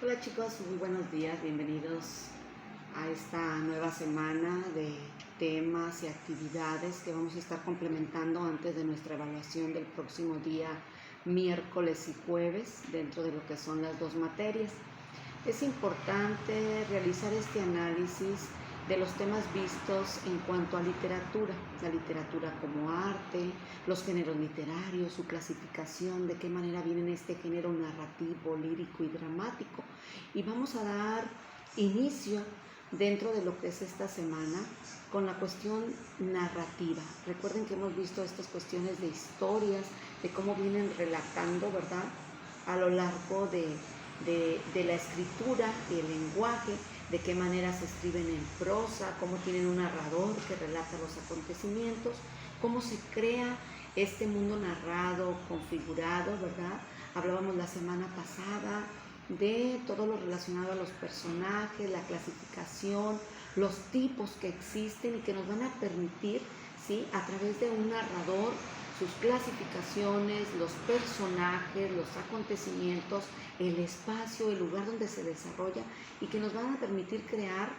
Hola chicos, muy buenos días, bienvenidos a esta nueva semana de temas y actividades que vamos a estar complementando antes de nuestra evaluación del próximo día miércoles y jueves dentro de lo que son las dos materias. Es importante realizar este análisis de los temas vistos en cuanto a literatura, la literatura como arte, los géneros literarios, su clasificación, de qué manera viene este género narrativo, lírico y dramático. Y vamos a dar inicio dentro de lo que es esta semana con la cuestión narrativa. Recuerden que hemos visto estas cuestiones de historias, de cómo vienen relatando, ¿verdad?, a lo largo de la escritura y el lenguaje, de qué manera se escriben en prosa, cómo tienen un narrador que relata los acontecimientos, cómo se crea este mundo narrado, configurado, ¿verdad? Hablábamos la semana pasada de todo lo relacionado a los personajes, la clasificación, los tipos que existen y que nos van a permitir, ¿sí?, a través de un narrador, sus clasificaciones, los personajes, los acontecimientos, el espacio, el lugar donde se desarrolla y que nos van a permitir crear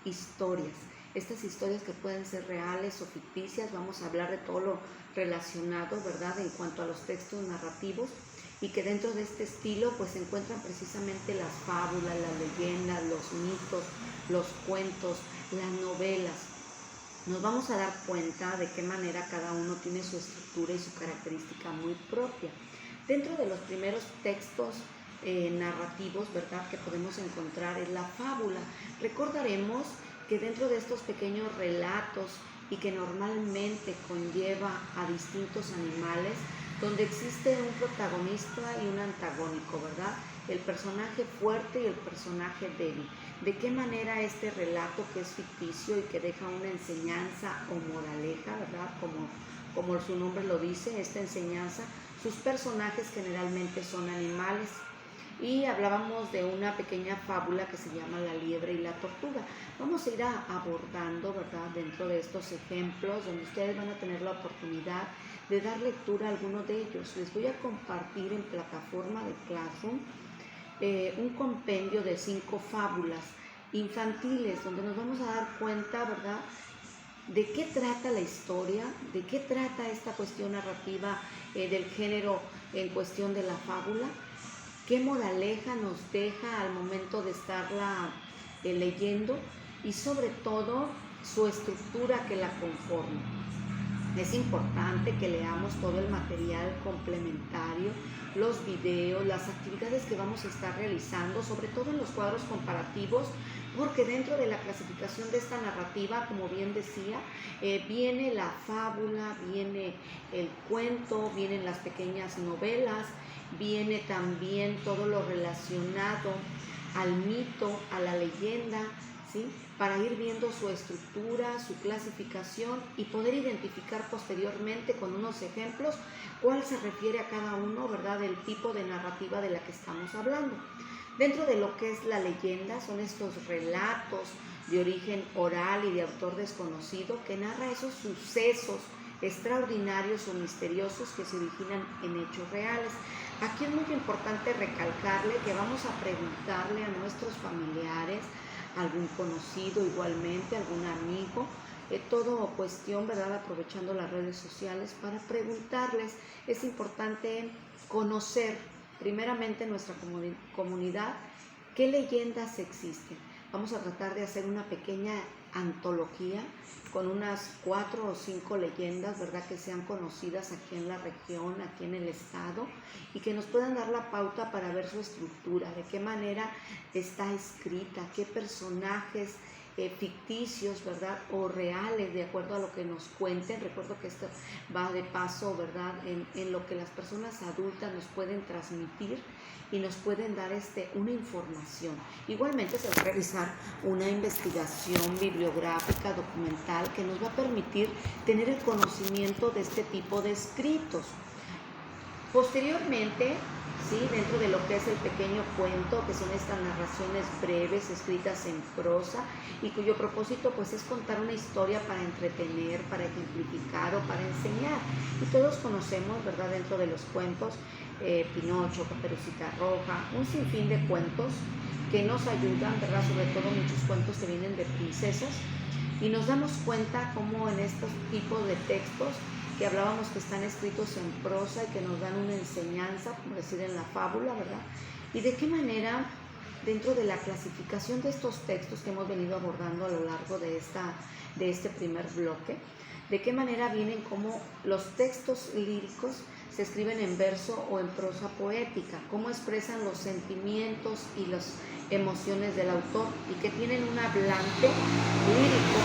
historias. Estas historias que pueden ser reales o ficticias, vamos a hablar de todo lo relacionado, ¿verdad?, en cuanto a los textos narrativos, y que dentro de este estilo pues se encuentran precisamente las fábulas, las leyendas, los mitos, los cuentos, las novelas. Nos vamos a dar cuenta de qué manera cada uno tiene su estructura y su característica muy propia. Dentro de los primeros textos narrativos, ¿verdad?, que podemos encontrar es la fábula. Recordaremos que dentro de estos pequeños relatos y que normalmente conlleva a distintos animales, donde existe un protagonista y un antagónico, ¿verdad?, el personaje fuerte y el personaje débil. De qué manera este relato, que es ficticio y que deja una enseñanza o moraleja, ¿verdad?, como su nombre lo dice, esta enseñanza, sus personajes generalmente son animales. Y hablábamos de una pequeña fábula que se llama La liebre y la tortuga. Vamos a ir abordando, ¿verdad?, dentro de estos ejemplos, donde ustedes van a tener la oportunidad de dar lectura a alguno de ellos. Les voy a compartir en plataforma de Classroom un compendio de 5 fábulas infantiles, donde nos vamos a dar cuenta, ¿verdad?, de qué trata la historia, de qué trata esta cuestión narrativa del género en cuestión de la fábula, qué moraleja nos deja al momento de estarla leyendo y sobre todo su estructura que la conforma. Es importante que leamos todo el material complementario, los videos, las actividades que vamos a estar realizando, sobre todo en los cuadros comparativos, porque dentro de la clasificación de esta narrativa, como bien decía, viene la fábula, viene el cuento, vienen las pequeñas novelas, viene también todo lo relacionado al mito, a la leyenda, ¿sí?, para ir viendo su estructura, su clasificación y poder identificar posteriormente con unos ejemplos cuál se refiere a cada uno, ¿verdad?, del tipo de narrativa de la que estamos hablando. Dentro de lo que es la leyenda son estos relatos de origen oral y de autor desconocido que narra esos sucesos extraordinarios o misteriosos que se originan en hechos reales. Aquí es muy importante recalcarle que vamos a preguntarle a nuestros familiares, algún conocido igualmente, algún amigo, todo cuestión, ¿verdad?, aprovechando las redes sociales para preguntarles. Es importante conocer primeramente nuestra comunidad, qué leyendas existen. Vamos a tratar de hacer una pequeña antología con unas 4 o 5 leyendas, ¿verdad?, que sean conocidas aquí en la región, aquí en el estado, y que nos puedan dar la pauta para ver su estructura, de qué manera está escrita, qué personajes ficticios, ¿verdad?, o reales, de acuerdo a lo que nos cuenten. Recuerdo que esto va de paso, ¿verdad?, en lo que las personas adultas nos pueden transmitir y nos pueden dar una información. Igualmente se va a realizar una investigación bibliográfica, documental, que nos va a permitir tener el conocimiento de este tipo de escritos. Posteriormente, ¿sí?, dentro de lo que es el pequeño cuento, que son estas narraciones breves escritas en prosa y cuyo propósito pues es contar una historia para entretener, para ejemplificar o para enseñar. Y todos conocemos, ¿verdad?, dentro de los cuentos Pinocho, Caperucita Roja, un sinfín de cuentos que nos ayudan, ¿verdad? Sobre todo muchos cuentos que vienen de princesas, y nos damos cuenta cómo en estos tipos de textos que hablábamos que están escritos en prosa y que nos dan una enseñanza, como decir en la fábula, ¿verdad? Y de qué manera, dentro de la clasificación de estos textos que hemos venido abordando a lo largo de este primer bloque, de qué manera vienen como los textos líricos se escriben en verso o en prosa poética, cómo expresan los sentimientos y las emociones del autor y que tienen un hablante lírico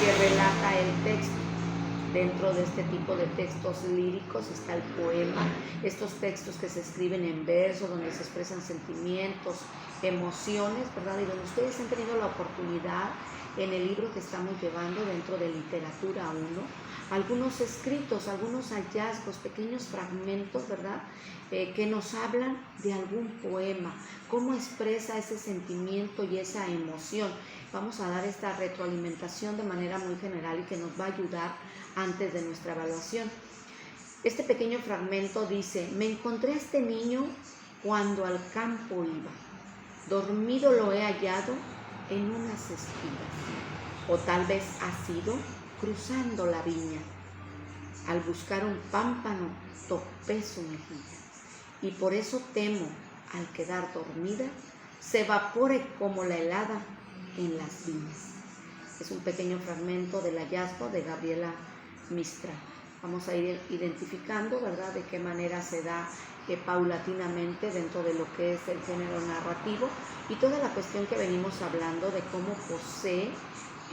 que relata el texto. Dentro de este tipo de textos líricos está el poema, estos textos que se escriben en verso, donde se expresan sentimientos, emociones, ¿verdad? Y donde ustedes han tenido la oportunidad en el libro que estamos llevando dentro de Literatura 1, algunos escritos, algunos hallazgos, pequeños fragmentos, ¿verdad? Que nos hablan de algún poema, cómo expresa ese sentimiento y esa emoción. Vamos a dar esta retroalimentación de manera muy general y que nos va a ayudar antes de nuestra evaluación. Este pequeño fragmento dice: me encontré a este niño cuando al campo iba, dormido lo he hallado en unas espigas, o tal vez ha sido cruzando la viña. Al buscar un pámpano topé su mejilla, y por eso temo, al quedar dormida, se evapore como la helada en las viñas. Es un pequeño fragmento del hallazgo de Gabriela Mistral. Vamos a ir identificando, ¿verdad?, de qué manera se da paulatinamente dentro de lo que es el género narrativo y toda la cuestión que venimos hablando de cómo posee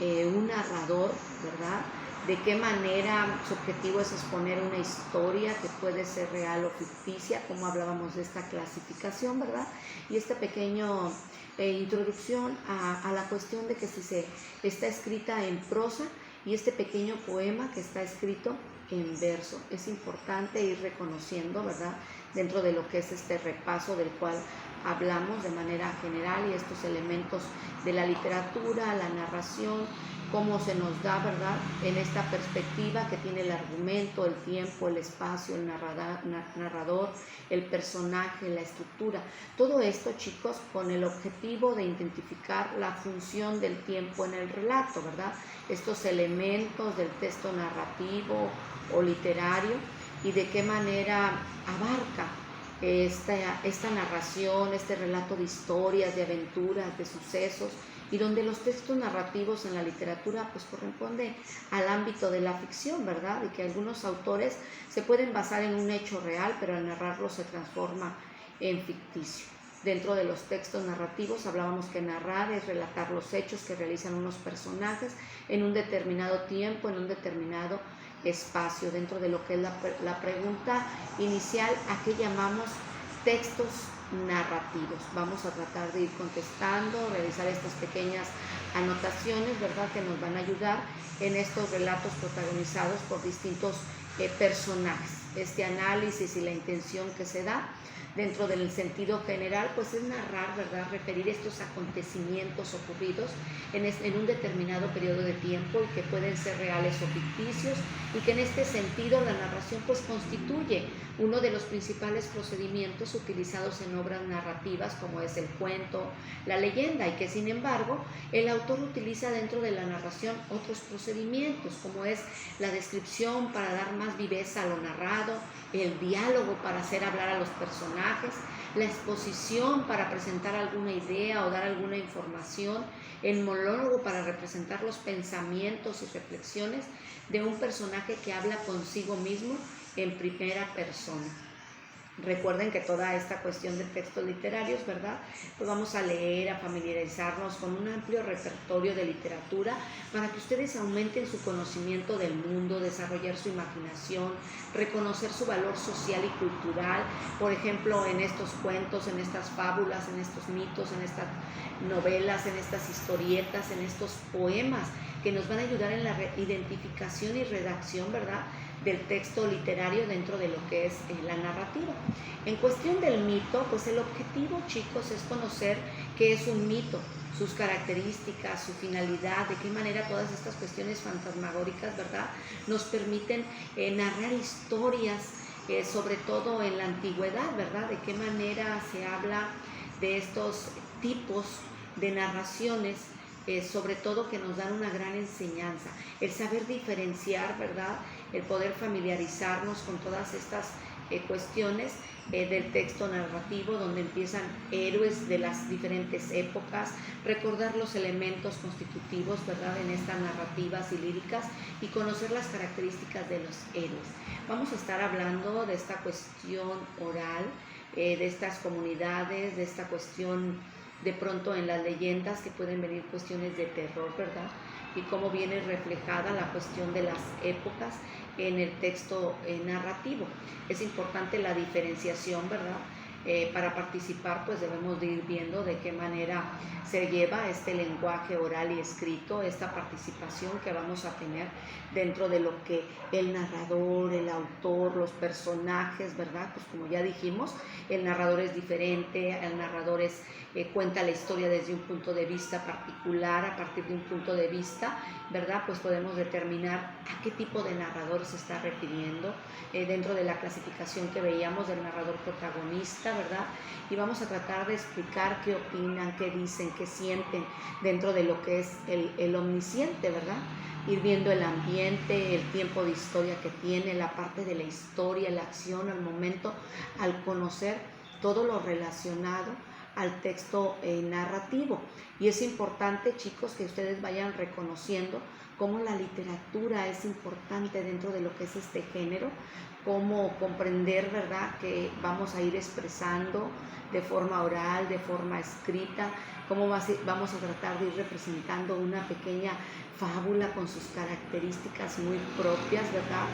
un narrador, ¿verdad?, de qué manera su objetivo es exponer una historia que puede ser real o ficticia, como hablábamos de esta clasificación, ¿verdad? Y esta pequeña introducción a la cuestión de que si se está escrita en prosa y este pequeño poema que está escrito en verso. Es importante ir reconociendo, ¿verdad?, dentro de lo que es este repaso del cual hablamos de manera general y estos elementos de la literatura, la narración, cómo se nos da, ¿verdad?, en esta perspectiva que tiene el argumento, el tiempo, el espacio, el narrador, el personaje, la estructura. Todo esto, chicos, con el objetivo de identificar la función del tiempo en el relato, ¿verdad? Estos elementos del texto narrativo o literario y de qué manera abarca esta narración, este relato de historias, de aventuras, de sucesos, y donde los textos narrativos en la literatura pues corresponden al ámbito de la ficción, ¿verdad? Y que algunos autores se pueden basar en un hecho real, pero al narrarlo se transforma en ficticio. Dentro de los textos narrativos hablábamos que narrar es relatar los hechos que realizan unos personajes en un determinado tiempo, en un determinado espacio. Dentro de lo que es la pregunta inicial, ¿a qué llamamos textos narrativos? Vamos a tratar de ir contestando, realizar estas pequeñas anotaciones, ¿verdad?, que nos van a ayudar en estos relatos protagonizados por distintos personajes. Este análisis y la intención que se da dentro del sentido general, pues es narrar, ¿verdad?, referir estos acontecimientos ocurridos en un determinado periodo de tiempo y que pueden ser reales o ficticios, y que en este sentido la narración pues constituye uno de los principales procedimientos utilizados en obras narrativas como es el cuento, la leyenda, y que sin embargo el autor utiliza dentro de la narración otros procedimientos como es la descripción para dar más viveza a lo narrado, el diálogo para hacer hablar a los personajes, la exposición para presentar alguna idea o dar alguna información, el monólogo para representar los pensamientos y reflexiones de un personaje que habla consigo mismo en primera persona. Recuerden que toda esta cuestión de textos literarios, ¿verdad?, pues vamos a leer, a familiarizarnos con un amplio repertorio de literatura para que ustedes aumenten su conocimiento del mundo, desarrollar su imaginación, reconocer su valor social y cultural, por ejemplo, en estos cuentos, en estas fábulas, en estos mitos, en estas novelas, en estas historietas, en estos poemas que nos van a ayudar en la identificación y redacción, ¿verdad?, del texto literario dentro de lo que es la narrativa. En cuestión del mito, pues el objetivo, chicos, es conocer qué es un mito, sus características, su finalidad, de qué manera todas estas cuestiones fantasmagóricas, ¿verdad?, nos permiten narrar historias sobre todo en la antigüedad, ¿verdad? De qué manera se habla de estos tipos de narraciones, sobre todo que nos dan una gran enseñanza, el saber diferenciar, ¿verdad? El poder familiarizarnos con todas estas cuestiones del texto narrativo, donde empiezan héroes de las diferentes épocas, recordar los elementos constitutivos, ¿verdad?, en estas narrativas y líricas, y conocer las características de los héroes. Vamos a estar hablando de esta cuestión oral, de estas comunidades, de esta cuestión de pronto en las leyendas, que pueden venir cuestiones de terror, ¿verdad?, y cómo viene reflejada la cuestión de las épocas en el texto narrativo. Es importante la diferenciación, ¿verdad? Para participar, pues debemos de ir viendo de qué manera se lleva este lenguaje oral y escrito, esta participación que vamos a tener dentro de lo que el narrador, el autor, los personajes, ¿verdad? Pues como ya dijimos, el narrador es diferente, el narrador cuenta la historia desde un punto de vista particular, a partir de un punto de vista, ¿verdad? Pues podemos determinar a qué tipo de narrador se está refiriendo dentro de la clasificación que veíamos del narrador protagonista, ¿verdad? Y vamos a tratar de explicar qué opinan, qué dicen, qué sienten dentro de lo que es el omnisciente, ¿verdad? Ir viendo el ambiente, el tiempo de historia que tiene, la parte de la historia, la acción, al momento, al conocer todo lo relacionado al texto narrativo. Y es importante, chicos, que ustedes vayan reconociendo cómo la literatura es importante dentro de lo que es este género, cómo comprender, ¿verdad?, que vamos a ir expresando de forma oral, de forma escrita, cómo vamos a tratar de ir representando una pequeña fábula con sus características muy propias, ¿verdad?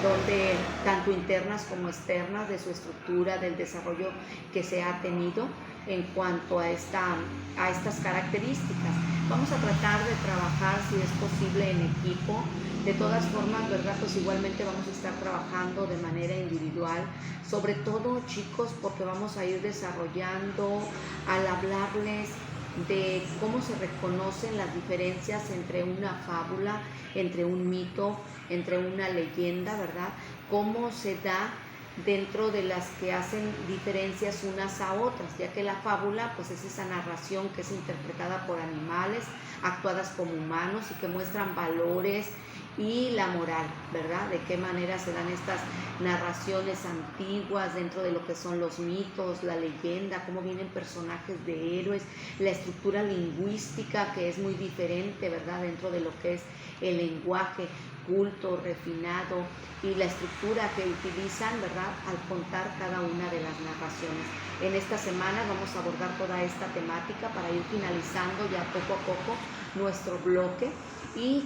Donde tanto internas como externas, de su estructura, del desarrollo que se ha tenido en cuanto a estas características. Vamos a tratar de trabajar, si es posible, en equipo. De todas formas, ¿verdad?, pues igualmente vamos a estar trabajando de manera individual, sobre todo, chicos, porque vamos a ir desarrollando al hablarles de cómo se reconocen las diferencias entre una fábula, entre un mito, entre una leyenda, ¿verdad? Cómo se da dentro de las que hacen diferencias unas a otras, ya que la fábula pues es esa narración que es interpretada por animales, actuadas como humanos y que muestran valores y la moral, ¿verdad? De qué manera se dan estas narraciones antiguas dentro de lo que son los mitos, la leyenda, cómo vienen personajes de héroes, la estructura lingüística que es muy diferente, ¿verdad?, dentro de lo que es el lenguaje culto, refinado, y la estructura que utilizan, ¿verdad?, al contar cada una de las narraciones. En esta semana vamos a abordar toda esta temática para ir finalizando ya poco a poco nuestro bloque y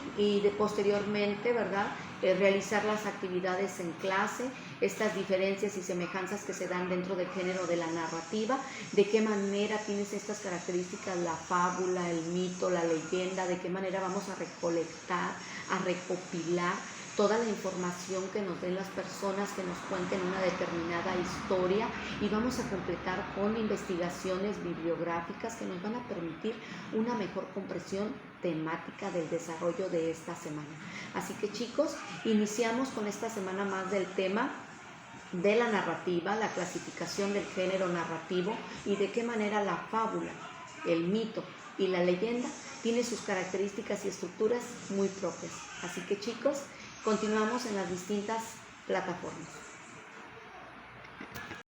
posteriormente, ¿verdad?, realizar las actividades en clase, estas diferencias y semejanzas que se dan dentro del género de la narrativa, de qué manera tienes estas características, la fábula, el mito, la leyenda, de qué manera vamos a recolectar, a recopilar toda la información que nos den las personas que nos cuenten una determinada historia, y vamos a completar con investigaciones bibliográficas que nos van a permitir una mejor comprensión temática del desarrollo de esta semana. Así que, chicos, iniciamos con esta semana más del tema de la narrativa, la clasificación del género narrativo y de qué manera la fábula, el mito y la leyenda tiene sus características y estructuras muy propias. Así que, chicos, continuamos en las distintas plataformas.